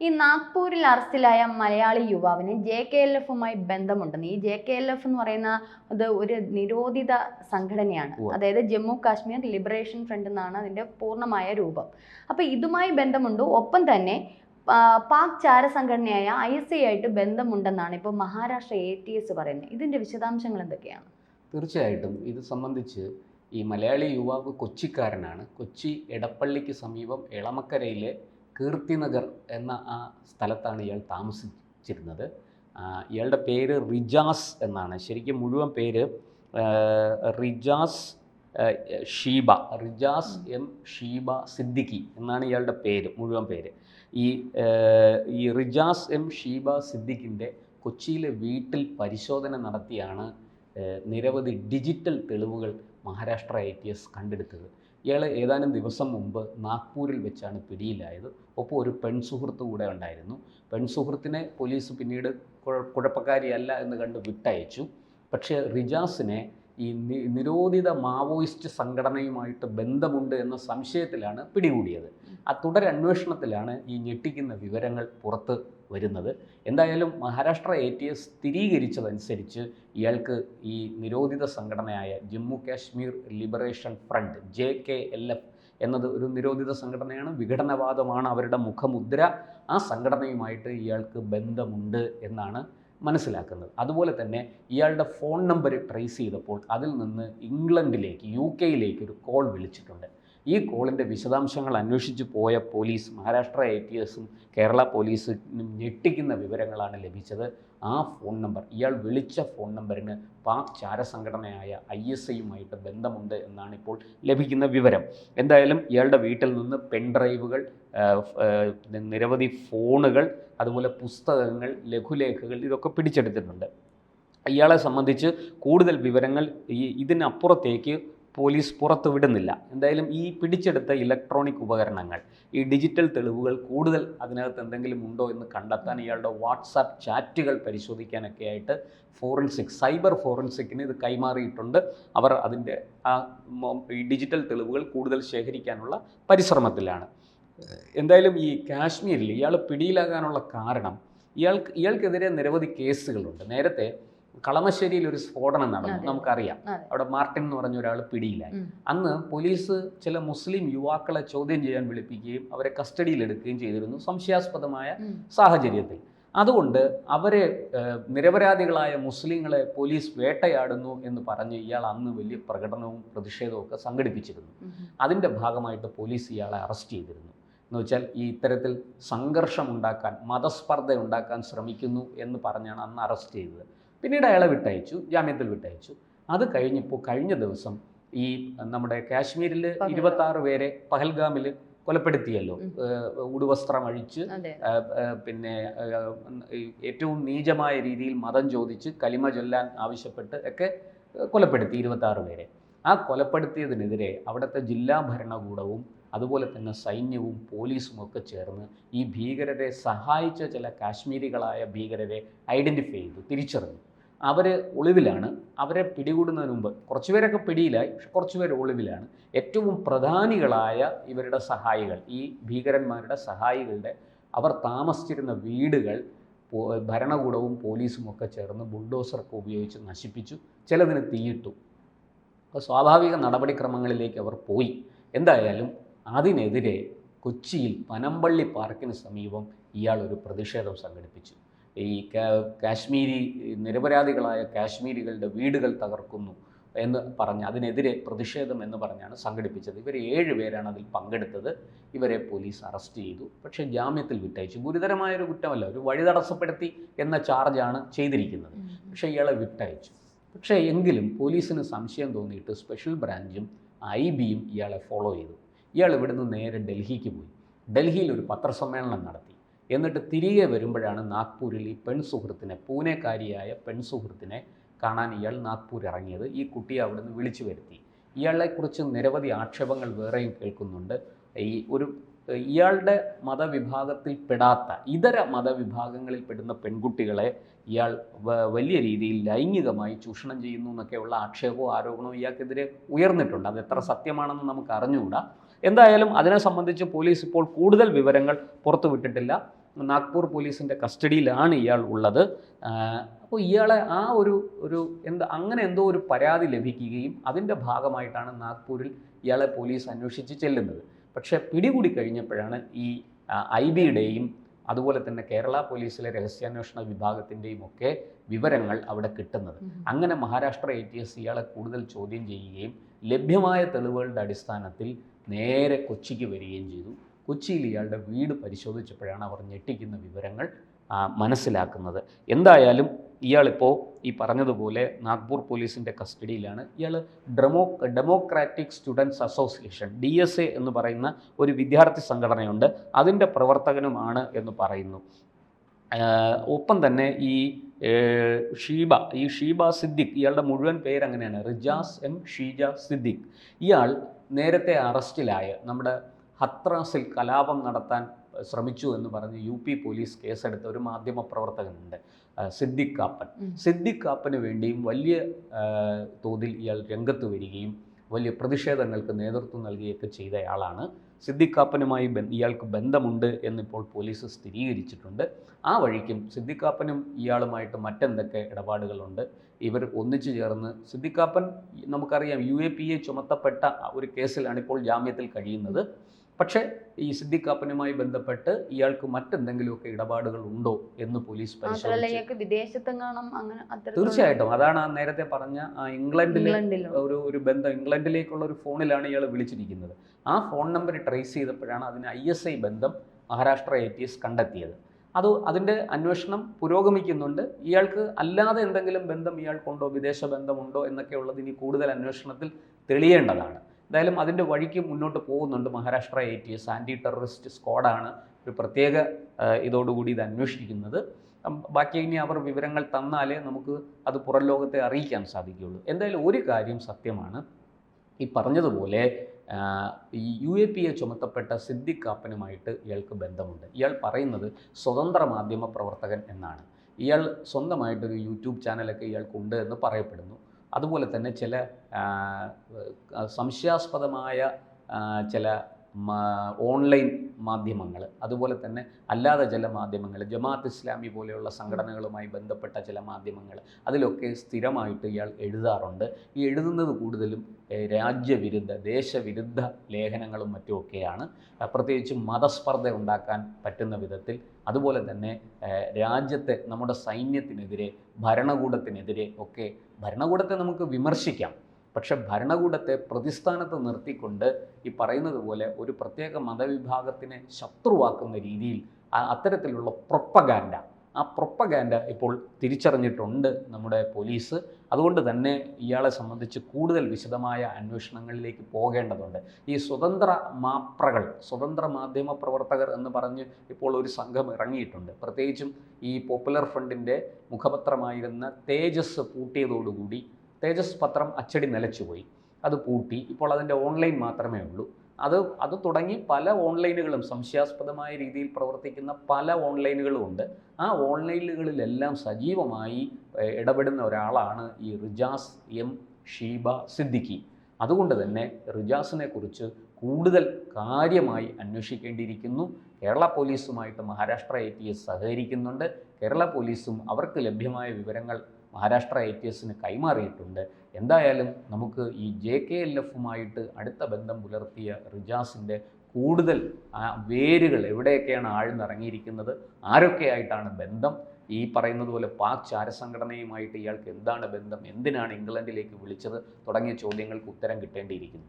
ഈ നാഗ്പൂരിൽ അറസ്റ്റിലായ മലയാളി യുവാവിന് JKLF-മായി ബന്ധമുണ്ടെന്ന്. ഈ JKLF എന്ന് പറയുന്ന അത് ഒരു നിരോധിത സംഘടനയാണ്. അതായത് ജമ്മു കാശ്മീർ ലിബറേഷൻ ഫ്രണ്ട് എന്നാണ് അതിന്റെ പൂർണ്ണമായ രൂപം. അപ്പൊ ഇതുമായി ബന്ധമുണ്ട്. ഒപ്പം തന്നെ പാക് ചാരസംഘടനയായ ISI ആയിട്ട് ബന്ധമുണ്ടെന്നാണ് ഇപ്പോൾ മഹാരാഷ്ട്ര ATS പറയുന്നത്. ഇതിന്റെ വിശദാംശങ്ങൾ എന്തൊക്കെയാണ്? തീർച്ചയായിട്ടും ഇത് സംബന്ധിച്ച് ഈ മലയാളി യുവാവ് കൊച്ചിക്കാരനാണ്. കൊച്ചി എടപ്പള്ളിക്ക് സമീപം എളമക്കരയിലെ കീർത്തിനഗർ എന്ന ആ സ്ഥലത്താണ് ഇയാൾ താമസിച്ചിരുന്നത്. ഇയാളുടെ പേര് റിജാസ് എന്നാണ്. ശരിക്കും മുഴുവൻ പേര് റിജാസ് എം ഷീബ സിദ്ദിഖി എന്നാണ് ഇയാളുടെ പേര്, മുഴുവൻ പേര്. ഈ റിജാസ് എം ഷീബ സിദ്ദിഖിൻ്റെ കൊച്ചിയിലെ വീട്ടിൽ പരിശോധന നടത്തിയാണ് നിരവധി ഡിജിറ്റൽ തെളിവുകൾ മഹാരാഷ്ട്ര ATS കണ്ടെടുത്തത്. ഇയാൾ ഏതാനും ദിവസം മുമ്പ് നാഗ്പൂരിൽ വെച്ചാണ് പിടിയിലായത്. ഒപ്പം ഒരു പെൺസുഹൃത്ത് കൂടെ ഉണ്ടായിരുന്നു. പെൺസുഹൃത്തിനെ പോലീസ് പിന്നീട് കുഴപ്പക്കാരിയല്ല എന്ന് കണ്ട് വിട്ടയച്ചു. പക്ഷേ റിജാസിനെ ഈ നിരോധിത മാവോയിസ്റ്റ് സംഘടനയുമായിട്ട് ബന്ധമുണ്ട് എന്ന സംശയത്തിലാണ് പിടികൂടിയത്. ആ തുടരന്വേഷണത്തിലാണ് ഈ ഞെട്ടിക്കുന്ന വിവരങ്ങൾ പുറത്ത് വരുന്നത്. എന്തായാലും മഹാരാഷ്ട്ര ATS സ്ഥിരീകരിച്ചതനുസരിച്ച് ഇയാൾക്ക് ഈ നിരോധിത സംഘടനയായ Jammu Kashmir liberation front JKLF എന്നത് ഒരു നിരോധിത സംഘടനയാണ്. വിഘടനവാദമാണ് അവരുടെ മുഖമുദ്ര. ആ സംഘടനയുമായിട്ട് ഇയാൾക്ക് ബന്ധമുണ്ട് എന്നാണ് മനസ്സിലാക്കുന്നത്. അതുപോലെ തന്നെ ഇയാളുടെ ഫോൺ നമ്പർ ട്രേസ് ചെയ്തപ്പോൾ അതിൽ നിന്ന് ഇംഗ്ലണ്ടിലേക്ക് UK ഒരു കോൾ വിളിച്ചിട്ടുണ്ട്. ഈ കോളിൻ്റെ വിശദാംശങ്ങൾ അന്വേഷിച്ച് പോയ പോലീസ്, മഹാരാഷ്ട്ര ATSും കേരള പോലീസിനും ഞെട്ടിക്കുന്ന വിവരങ്ങളാണ് ലഭിച്ചത്. ആ ഫോൺ നമ്പർ, ഇയാൾ വിളിച്ച ഫോൺ നമ്പറിന് പാക് ചാരസംഘടനയായ ISIയുമായിട്ട് ബന്ധമുണ്ട് എന്നാണ് ഇപ്പോൾ ലഭിക്കുന്ന വിവരം. എന്തായാലും ഇയാളുടെ വീട്ടിൽ നിന്ന് പെൻഡ്രൈവുകൾ, നിരവധി ഫോണുകൾ, അതുപോലെ പുസ്തകങ്ങൾ, ലഘുലേഖകൾ ഇതൊക്കെ പിടിച്ചെടുത്തിട്ടുണ്ട്. ഇയാളെ സംബന്ധിച്ച് കൂടുതൽ വിവരങ്ങൾ ഇതിനപ്പുറത്തേക്ക് പോലീസ് പുറത്തു വിടുന്നില്ല. എന്തായാലും ഈ പിടിച്ചെടുത്ത ഇലക്ട്രോണിക് ഉപകരണങ്ങൾ, ഈ ഡിജിറ്റൽ തെളിവുകൾ കൂടുതൽ അതിനകത്ത് എന്തെങ്കിലും ഉണ്ടോ എന്ന് കണ്ടെത്താൻ ഇയാളുടെ വാട്സാപ്പ് ചാറ്റുകൾ പരിശോധിക്കാനൊക്കെ ആയിട്ട് സൈബർ ഫോറൻസിക്കിന് ഇത് കൈമാറിയിട്ടുണ്ട്. അവർ അതിൻ്റെ ഈ ഡിജിറ്റൽ തെളിവുകൾ കൂടുതൽ ശേഖരിക്കാനുള്ള പരിശ്രമത്തിലാണ്. എന്തായാലും ഈ കാശ്മീരിൽ ഇയാൾ പിടിയിലാകാനുള്ള കാരണം, ഇയാൾക്കെതിരെ നിരവധി കേസുകളുണ്ട്. നേരത്തെ കളമശ്ശേരിയിൽ ഒരു സ്ഫോടനം നടന്നു, നമുക്കറിയാം. അവിടെ മാർട്ടിൻ എന്ന് പറഞ്ഞ ഒരാൾ പിടിയിലായി. അന്ന് പോലീസ് ചില മുസ്ലിം യുവാക്കളെ ചോദ്യം ചെയ്യാൻ വിളിപ്പിക്കുകയും അവരെ കസ്റ്റഡിയിലെടുക്കുകയും ചെയ്തിരുന്നു സംശയാസ്പദമായ സാഹചര്യത്തിൽ. അതുകൊണ്ട് അവരെ നിരപരാധികളായ മുസ്ലിങ്ങളെ പോലീസ് വേട്ടയാടുന്നു എന്ന് പറഞ്ഞ് ഇയാൾ അന്ന് വലിയ പ്രകടനവും പ്രതിഷേധവും ഒക്കെ സംഘടിപ്പിച്ചിരുന്നു. അതിൻ്റെ ഭാഗമായിട്ട് പോലീസ് ഇയാളെ അറസ്റ്റ് ചെയ്തിരുന്നു. എന്ന് വെച്ചാൽ ഈ ഇത്തരത്തിൽ സംഘർഷമുണ്ടാക്കാൻ, മതസ്പർദ്ധ ഉണ്ടാക്കാൻ ശ്രമിക്കുന്നു എന്ന് പറഞ്ഞാണ് അന്ന് അറസ്റ്റ് ചെയ്തത്. പിന്നീട് അയാളെ വിട്ടയച്ചു, ജാമ്യത്തിൽ വിട്ടയച്ചു. അത് കഴിഞ്ഞപ്പോൾ കഴിഞ്ഞ ദിവസം ഈ നമ്മുടെ കാശ്മീരിൽ 26 പേരെ പഹൽഗാമിൽ കൊലപ്പെടുത്തിയല്ലോ. ഉടുവസ്ത്രം അഴിച്ച്, പിന്നെ ഏറ്റവും നീചമായ രീതിയിൽ മതം ചോദിച്ച് കലിമ ചൊല്ലാൻ ആവശ്യപ്പെട്ട് ഒക്കെ കൊലപ്പെടുത്തി 26 പേരെ. ആ കൊലപ്പെടുത്തിയതിനെതിരെ അവിടുത്തെ ജില്ലാ ഭരണകൂടവും അതുപോലെ തന്നെ സൈന്യവും പോലീസും ഒക്കെ ചേർന്ന് ഈ ഭീകരരെ സഹായിച്ച ചില കാശ്മീരികളായ ഭീകരരെ ഐഡൻറ്റിഫൈ ചെയ്തു, തിരിച്ചറിഞ്ഞു. അവർ ഒളിവിലാണ്. അവരെ പിടികൂടുന്നതിന് മുമ്പ് കുറച്ചുപേരൊക്കെ പിടിയിലായി, പക്ഷെ കുറച്ചുപേർ ഒളിവിലാണ്. ഏറ്റവും പ്രധാനികളായ ഇവരുടെ സഹായികൾ, ഈ ഭീകരന്മാരുടെ സഹായികളുടെ അവർ താമസിച്ചിരുന്ന വീടുകൾ ഭരണകൂടവും പോലീസും ഒക്കെ ചേർന്ന് ബുൾഡോസറൊക്കെ ഉപയോഗിച്ച് നശിപ്പിച്ചു. ചിലതിന് തീയിട്ടു. അപ്പോൾ സ്വാഭാവിക നടപടിക്രമങ്ങളിലേക്ക് അവർ പോയി. എന്തായാലും അതിനെതിരെ കൊച്ചിയിൽ പനമ്പള്ളി പാർക്കിന് സമീപം ഇയാൾ ഒരു പ്രതിഷേധം സംഘടിപ്പിച്ചു. ഈ കാശ്മീരി നിരപരാധികളായ കാശ്മീരികളുടെ വീടുകൾ തകർക്കുന്നു എന്ന് പറഞ്ഞ് അതിനെതിരെ പ്രതിഷേധം എന്ന് പറഞ്ഞാണ് സംഘടിപ്പിച്ചത്. ഇവർ 7 പേരാണ് അതിൽ പങ്കെടുത്തത്. ഇവരെ പോലീസ് അറസ്റ്റ് ചെയ്തു, പക്ഷേ ജാമ്യത്തിൽ വിട്ടയച്ചു. ഗുരുതരമായൊരു കുറ്റമല്ല, ഒരു വഴി തടസ്സപ്പെടുത്തി എന്ന ചാർജാണ് ചെയ്തിരിക്കുന്നത്. പക്ഷേ ഇയാളെ വിട്ടയച്ചു. പക്ഷേ എങ്കിലും പോലീസിന് സംശയം തോന്നിയിട്ട് സ്പെഷ്യൽ ബ്രാഞ്ചും IBയും ഇയാളെ ഫോളോ ചെയ്തു. ഇയാൾ ഇവിടുന്ന് നേരെ ഡൽഹിക്ക് പോയി. ഡൽഹിയിൽ ഒരു പത്രസമ്മേളനം നടത്തി. എന്നിട്ട് തിരികെ വരുമ്പോഴാണ് നാഗ്പൂരിൽ ഈ പെൺസുഹൃത്തിനെ, പൂനെക്കാരിയായ പെൺസുഹൃത്തിനെ കാണാൻ ഇയാൾ നാഗ്പൂർ ഇറങ്ങിയത്. ഈ കുട്ടിയെ അവിടുന്ന് വിളിച്ചു വരുത്തി. ഇയാളെക്കുറിച്ച് നിരവധി ആക്ഷേപങ്ങൾ വേറെയും കേൾക്കുന്നുണ്ട്. ഇയാളുടെ മതവിഭാഗത്തിൽ പെടാത്ത ഇതര മതവിഭാഗങ്ങളിൽ പെടുന്ന പെൺകുട്ടികളെ ഇയാൾ വലിയ രീതിയിൽ ലൈംഗികമായി ചൂഷണം ചെയ്യുന്നു എന്നൊക്കെയുള്ള ആക്ഷേപവും ആരോപണവും ഇയാൾക്കെതിരെ ഉയർന്നിട്ടുണ്ട്. അത് എത്ര സത്യമാണെന്ന് നമുക്ക് അറിഞ്ഞുകൂടാ. എന്തായാലും അതിനെ സംബന്ധിച്ച് പോലീസ് ഇപ്പോൾ കൂടുതൽ വിവരങ്ങൾ പുറത്തുവിട്ടിട്ടില്ല. നാഗ്പൂർ പോലീസിൻ്റെ കസ്റ്റഡിയിലാണ് ഇയാൾ ഉള്ളത്. അപ്പോൾ ഇയാളെ ആ ഒരു അങ്ങനെ എന്തോ ഒരു പരാതി ലഭിക്കുകയും അതിൻ്റെ ഭാഗമായിട്ടാണ് നാഗ്പൂരിൽ ഇയാളെ പോലീസ് അന്വേഷിച്ച് ചെല്ലുന്നത്. പക്ഷേ പിടികൂടി കഴിഞ്ഞപ്പോഴാണ് ഈ IBയുടെയും അതുപോലെ തന്നെ കേരള പോലീസിലെ രഹസ്യാന്വേഷണ വിഭാഗത്തിൻ്റെയും ഒക്കെ വിവരങ്ങൾ അവിടെ കിട്ടുന്നത്. അങ്ങനെ മഹാരാഷ്ട്ര ATS ഇയാളെ കൂടുതൽ ചോദ്യം ചെയ്യുകയും ലഭ്യമായ തെളിവുകളുടെ അടിസ്ഥാനത്തിൽ നേരെ കൊച്ചിക്ക് വരികയും ചെയ്തു. കൊച്ചിയിൽ ഇയാളുടെ വീട് പരിശോധിച്ചപ്പോഴാണ് അവർ ഞെട്ടിക്കുന്ന വിവരങ്ങൾ മനസ്സിലാക്കുന്നത്. എന്തായാലും ഇയാളിപ്പോൾ ഈ പറഞ്ഞതുപോലെ നാഗ്പൂർ പോലീസിൻ്റെ കസ്റ്റഡിയിലാണ്. ഇയാൾ ഡെമോക്രാറ്റിക് സ്റ്റുഡൻസ് അസോസിയേഷൻ DSA എന്ന് പറയുന്ന ഒരു വിദ്യാർത്ഥി സംഘടനയുണ്ട്, അതിൻ്റെ പ്രവർത്തകനുമാണ് എന്ന് പറയുന്നു. ഒപ്പം തന്നെ ഈ ഷീബ സിദ്ദിഖ്, ഇയാളുടെ മുഴുവൻ പേരങ്ങനെയാണ്, റിജാസ് M ഷീജ സിദ്ദിഖ്. ഇയാൾ നേരത്തെ അറസ്റ്റിലായ നമ്മുടെ ഹത്രാസിൽ കലാപം നടത്താൻ ശ്രമിച്ചു എന്ന് പറഞ്ഞ് UP പോലീസ് കേസെടുത്ത ഒരു മാധ്യമ പ്രവർത്തകനുണ്ട്, സിദ്ദിഖ് കാപ്പന് വേണ്ടിയും വലിയ തോതിൽ ഇയാൾ രംഗത്ത് വരികയും വലിയ പ്രതിഷേധങ്ങൾക്ക് നേതൃത്വം നൽകുകയൊക്കെ ചെയ്തയാളാണ്. സിദ്ദിഖ് കാപ്പനുമായി ഇയാൾക്ക് ബന്ധമുണ്ട് എന്നിപ്പോൾ പോലീസ് സ്ഥിരീകരിച്ചിട്ടുണ്ട്. ആ വഴിക്കും സിദ്ദിഖ് കാപ്പനും ഇയാളുമായിട്ട് മറ്റെന്തൊക്കെ ഇടപാടുകളുണ്ട്, ഇവർ ഒന്നിച്ചു ചേർന്ന് സിദ്ദിഖ് കാപ്പൻ നമുക്കറിയാം UAPA ചുമത്തപ്പെട്ട ഒരു കേസിലാണ് ഇപ്പോൾ ജാമ്യത്തിൽ കഴിയുന്നത്. പക്ഷേ ഈ സിദ്ദിഖ് കാപ്പനുമായി ബന്ധപ്പെട്ട് ഇയാൾക്ക് മറ്റെന്തെങ്കിലുമൊക്കെ ഇടപാടുകൾ ഉണ്ടോ എന്ന് പോലീസ് പരിശോധിച്ചു. തീർച്ചയായിട്ടും അതാണ് ആ നേരത്തെ പറഞ്ഞ ഇംഗ്ലണ്ടിലെ ഒരു ബന്ധം, ഇംഗ്ലണ്ടിലേക്കുള്ള ഒരു ഫോണിലാണ് ഇയാൾ വിളിച്ചിരിക്കുന്നത്. ആ ഫോൺ നമ്പർ ട്രേസ് ചെയ്തപ്പോഴാണ് അതിന് ISI ബന്ധം മഹാരാഷ്ട്ര ATS കണ്ടെത്തിയത്. അതിൻ്റെ അന്വേഷണം പുരോഗമിക്കുന്നുണ്ട്. ഇയാൾക്ക് അല്ലാതെ എന്തെങ്കിലും ബന്ധം ഇയാൾക്കുണ്ടോ, വിദേശ ബന്ധമുണ്ടോ എന്നൊക്കെ ഉള്ളത് ഇനി കൂടുതൽ അന്വേഷണത്തിൽ തെളിയേണ്ടതാണ്. എന്തായാലും അതിൻ്റെ വഴിക്ക് മുന്നോട്ട് പോകുന്നുണ്ട് മഹാരാഷ്ട്ര ATS. ആൻറ്റി ടെററിസ്റ്റ് സ്ക്വാഡാണ് ഒരു പ്രത്യേക ഇതോടുകൂടി ഇത് അന്വേഷിക്കുന്നത്. ബാക്കി ഇനി അവർ വിവരങ്ങൾ തന്നാലേ നമുക്ക് അത് പുറം ലോകത്തെ അറിയിക്കാൻ സാധിക്കുകയുള്ളൂ. എന്തായാലും ഒരു കാര്യം സത്യമാണ്, ഈ പറഞ്ഞതുപോലെ ഈ UAPA ചുമത്തപ്പെട്ട സിദ്ദിഖ് കാപ്പനുമായിട്ട് ഇയാൾക്ക് ബന്ധമുണ്ട്. ഇയാൾ പറയുന്നത് സ്വതന്ത്ര മാധ്യമ പ്രവർത്തകൻ എന്നാണ്. ഇയാൾ സ്വന്തമായിട്ടൊരു YouTube ചാനലൊക്കെ ഇയാൾക്കുണ്ട് എന്ന് പറയപ്പെടുന്നു. അതുപോലെ തന്നെ ചില സംശയാസ്പദമായ ചില ഓൺലൈൻ മാധ്യമങ്ങൾ, അതുപോലെ തന്നെ അല്ലാതെ ചില മാധ്യമങ്ങൾ, ജമാഅത്ത് ഇസ്ലാമി പോലെയുള്ള സംഘടനകളുമായി ബന്ധപ്പെട്ട ചില മാധ്യമങ്ങൾ, അതിലൊക്കെ സ്ഥിരമായിട്ട് ഇയാൾ എഴുതാറുണ്ട്. ഈ എഴുതുന്നത് കൂടുതലും രാജ്യവിരുദ്ധ, ദേശവിരുദ്ധ ലേഖനങ്ങളും മറ്റുമൊക്കെയാണ്. പ്രത്യേകിച്ചും മതസ്പർദ്ധ ഉണ്ടാക്കാൻ പറ്റുന്ന വിധത്തിൽ, അതുപോലെ തന്നെ രാജ്യത്തെ നമ്മുടെ സൈന്യത്തിനെതിരെ, ഭരണകൂടത്തിനെതിരെ ഒക്കെ, ഭരണകൂടത്തെ നമുക്ക് വിമർശിക്കാം, പക്ഷെ ഭരണകൂടത്തെ പ്രതിസ്ഥാനത്ത് നിർത്തിക്കൊണ്ട് ഈ പറയുന്നത് പോലെ ഒരു പ്രത്യേക മതവിഭാഗത്തിനെ ശത്രുവാക്കുന്ന രീതിയിൽ അത്തരത്തിലുള്ള ആ പ്രൊപ്പഗാൻഡ ഇപ്പോൾ തിരിച്ചറിഞ്ഞിട്ടുണ്ട് നമ്മുടെ പോലീസ്. അതുകൊണ്ട് തന്നെ ഇയാളെ സംബന്ധിച്ച് കൂടുതൽ വിശദമായ അന്വേഷണങ്ങളിലേക്ക് പോകേണ്ടതുണ്ട്. ഈ സ്വതന്ത്ര മാധ്യമ പ്രവർത്തകർ എന്ന് പറഞ്ഞ് ഇപ്പോൾ ഒരു സംഘം ഇറങ്ങിയിട്ടുണ്ട്. പ്രത്യേകിച്ചും ഈ പോപ്പുലർ ഫ്രണ്ടിൻ്റെ മുഖപത്രമായിരുന്ന തേജസ് പൂട്ടിയതോടുകൂടി തേജസ് പത്രം അച്ചടി നിലച്ചുപോയി, അത് പൂട്ടി. ഇപ്പോൾ അതിൻ്റെ ഓൺലൈൻ മാത്രമേ ഉള്ളൂ. അത് തുടങ്ങി പല ഓൺലൈനുകളും, സംശയാസ്പദമായ രീതിയിൽ പ്രവർത്തിക്കുന്ന പല ഓൺലൈനുകളും ഉണ്ട്. ആ ഓൺലൈനുകളിലെല്ലാം സജീവമായി ഇടപെടുന്ന ഒരാളാണ് ഈ റിജാസ് M ഷീബ സിദ്ദിഖി. അതുകൊണ്ട് തന്നെ റിജാസിനെ കുറിച്ച് കൂടുതൽ കാര്യമായി അന്വേഷിക്കേണ്ടിയിരിക്കുന്നു. കേരള പോലീസുമായിട്ട് മഹാരാഷ്ട്ര ATS സഹകരിക്കുന്നുണ്ട്. കേരള പോലീസും അവർക്ക് ലഭ്യമായ വിവരങ്ങൾ മഹാരാഷ്ട്ര ATSന് കൈമാറിയിട്ടുണ്ട്. എന്തായാലും നമുക്ക് ഈ JKLFുമായിട്ട് അടുത്ത ബന്ധം പുലർത്തിയ റിജാസിൻ്റെ കൂടുതൽ വേരുകൾ എവിടെയൊക്കെയാണ് ആഴ്ന്നിറങ്ങിയിരിക്കുന്നത്, ആരൊക്കെയായിട്ടാണ് ബന്ധം, ഈ പറയുന്നത് പോലെ പാക് ചാരസംഘടനയുമായിട്ട് ഇയാൾക്ക് എന്താണ് ബന്ധം, എന്തിനാണ് ഇംഗ്ലണ്ടിലേക്ക് വിളിച്ചത് തുടങ്ങിയ ചോദ്യങ്ങൾക്ക് ഉത്തരം കിട്ടേണ്ടിയിരിക്കുന്നു.